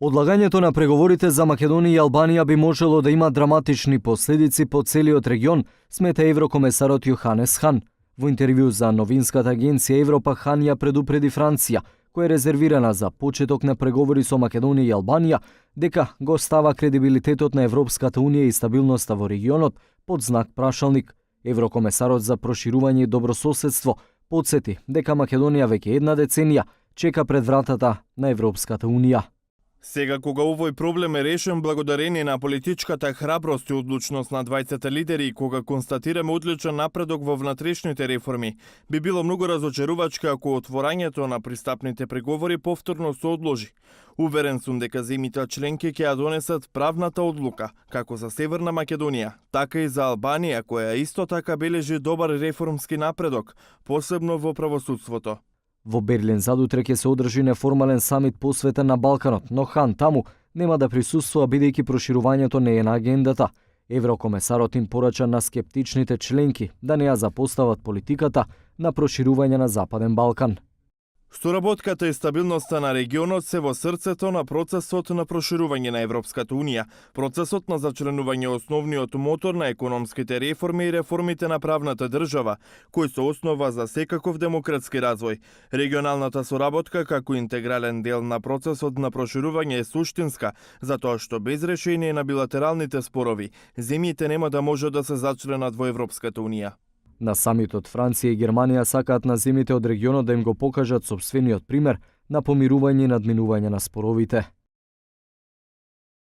Одлагањето на преговорите за Македонија и Албанија би можело да има драматични последици по целиот регион, смета еврокомесарот Јоханес Хан. Во интервју за новинската агенција Европа, Хан ја предупреди Франција, која е резервирана за почеток на преговори со Македонија и Албанија, дека го става кредибилитетот на Европската унија и стабилноста во регионот под знак прашалник. Еврокомесарот за проширување и добрососедство потсети дека Македонија веќе една деценија чека пред вратата на Европската унија. Сега кога овој проблем е решен благодарение на политичката храброст и одлучност на двајцата лидери и кога констатираме одличен напредок во внатрешните реформи, би било многу разочарувачко ако отворањето на пристапните преговори повторно се одложи. Уверен сум дека земјите членки ќе ја донесат правната одлука, како за Северна Македонија, така и за Албанија, која исто така бележи добар реформски напредок, посебно во правосудството. Во Берлин задутре ќе се одржи неформален самит посветен на Балканот, но Хан таму нема да присуствува бидејќи проширувањето не е на агендата. Еврокомесарот им порача на скептичните членки да не ја запостават политиката на проширување на Западен Балкан. Соработката и стабилноста на регионот се во срцето на процесот на проширување на Европската унија. Процесот на зачленување е основниот мотор на економските реформи и реформите на правната држава, кои се основа за секаков демократски развој. Регионалната соработка како интегрален дел на процесот на проширување е суштинска, затоа што без решение на билатералните спорови, земјите нема да може да се зачленат во Европската унија. На самитот Франција и Германија сакаат на земјите од регионот да им го покажат сопствениот пример на помирување и надминување на споровите.